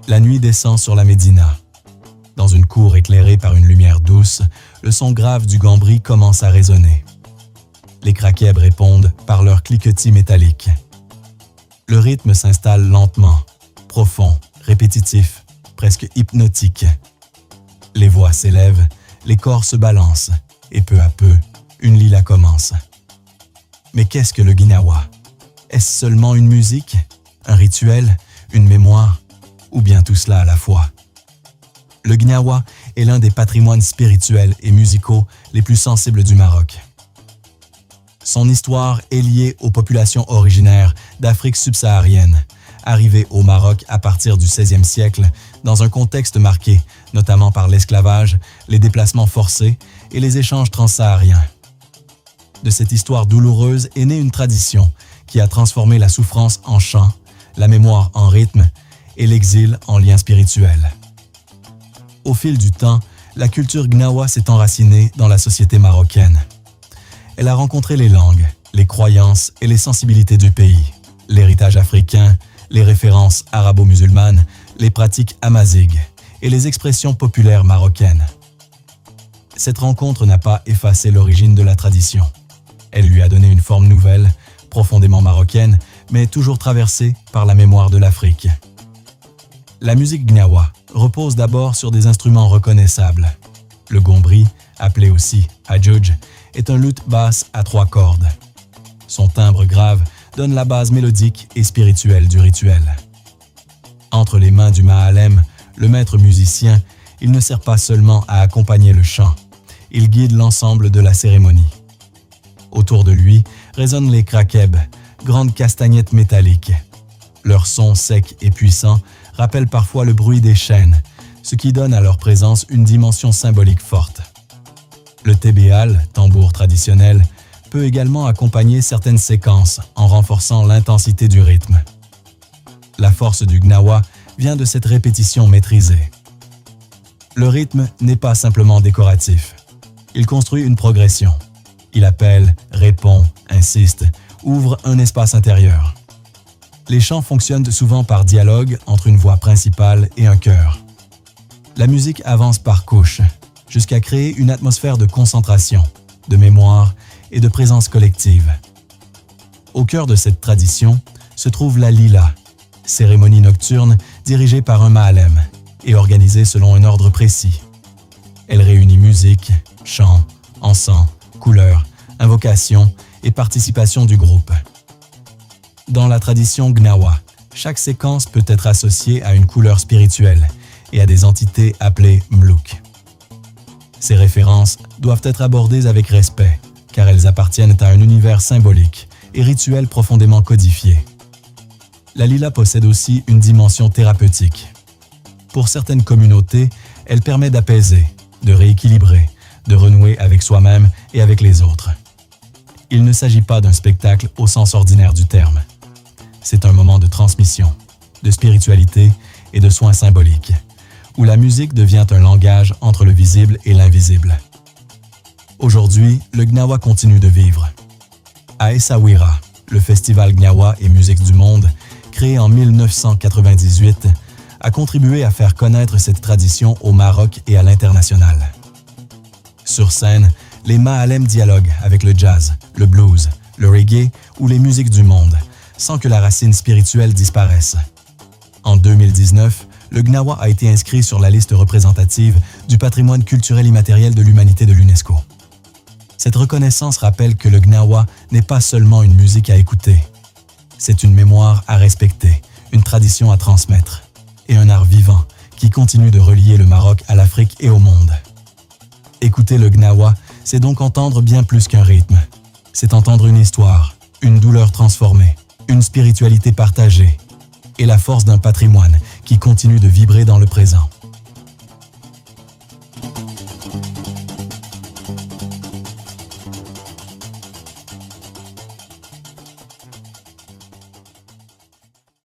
La nuit descend sur la Médina. Dans une cour éclairée par une lumière douce, le son grave du gambri commence à résonner. Les craquebs répondent par leur cliquetis métallique. Le rythme s'installe lentement, profond, répétitif, presque hypnotique. Les voix s'élèvent, les corps se balancent, et peu à peu, une lila commence. Mais qu'est-ce que le gnawa? Est-ce seulement une musique, un rituel, une mémoire, ou bien tout cela à la fois? Le gnawa est l'un des patrimoines spirituels et musicaux les plus sensibles du Maroc. Son histoire est liée aux populations originaires d'Afrique subsaharienne, arrivées au Maroc à partir du XVIe siècle dans un contexte marqué notamment par l'esclavage, les déplacements forcés et les échanges transsahariens. De cette histoire douloureuse est née une tradition qui a transformé la souffrance en chant, la mémoire en rythme et l'exil en lien spirituel. Au fil du temps, la culture gnawa s'est enracinée dans la société marocaine. Elle a rencontré les langues, les croyances et les sensibilités du pays, l'héritage africain, les références arabo-musulmanes, les pratiques amazighes et les expressions populaires marocaines. Cette rencontre n'a pas effacé l'origine de la tradition. Elle lui a donné une forme nouvelle, profondément marocaine, mais toujours traversée par la mémoire de l'Afrique. La musique gnawa repose d'abord sur des instruments reconnaissables. Le gombri, appelé aussi hadjouj, est un luth basse à 3 cordes. Son timbre grave donne la base mélodique et spirituelle du rituel. Entre les mains du ma'alem, le maître musicien, il ne sert pas seulement à accompagner le chant, il guide l'ensemble de la cérémonie. Autour de lui résonnent les craquebs, grandes castagnettes métalliques. Leur son sec et puissant rappelle parfois le bruit des chaînes, ce qui donne à leur présence une dimension symbolique forte. Le tébéal, tambour traditionnel, peut également accompagner certaines séquences en renforçant l'intensité du rythme. La force du gnawa vient de cette répétition maîtrisée. Le rythme n'est pas simplement décoratif. Il construit une progression. Il appelle, répond, insiste, ouvre un espace intérieur. Les chants fonctionnent souvent par dialogue entre une voix principale et un chœur. La musique avance par couches, jusqu'à créer une atmosphère de concentration, de mémoire et de présence collective. Au cœur de cette tradition se trouve la lila, cérémonie nocturne dirigée par un ma'alem et organisée selon un ordre précis. Elle réunit musique, chant, encens, couleurs, invocation et participation du groupe. Dans la tradition gnawa, chaque séquence peut être associée à une couleur spirituelle et à des entités appelées mlouk. Ces références doivent être abordées avec respect, car elles appartiennent à un univers symbolique et rituel profondément codifié. La lila possède aussi une dimension thérapeutique. Pour certaines communautés, elle permet d'apaiser, de rééquilibrer, de renouer avec soi-même et avec les autres. Il ne s'agit pas d'un spectacle au sens ordinaire du terme. C'est un moment de transmission, de spiritualité et de soins symboliques, où la musique devient un langage entre le visible et l'invisible. Aujourd'hui, le gnawa continue de vivre. À Essaouira, le festival Gnawa et musique du monde, créé en 1998, a contribué à faire connaître cette tradition au Maroc et à l'international. Sur scène, les ma'alem dialoguent avec le jazz, le blues, le reggae ou les musiques du monde, sans que la racine spirituelle disparaisse. En 2019, le gnawa a été inscrit sur la liste représentative du patrimoine culturel immatériel de l'humanité de l'UNESCO. Cette reconnaissance rappelle que le gnawa n'est pas seulement une musique à écouter. C'est une mémoire à respecter, une tradition à transmettre et un art vivant qui continue de relier le Maroc à l'Afrique et au monde. Écouter le gnawa, c'est donc entendre bien plus qu'un rythme. C'est entendre une histoire, une douleur transformée, une spiritualité partagée et la force d'un patrimoine qui continue de vibrer dans le présent.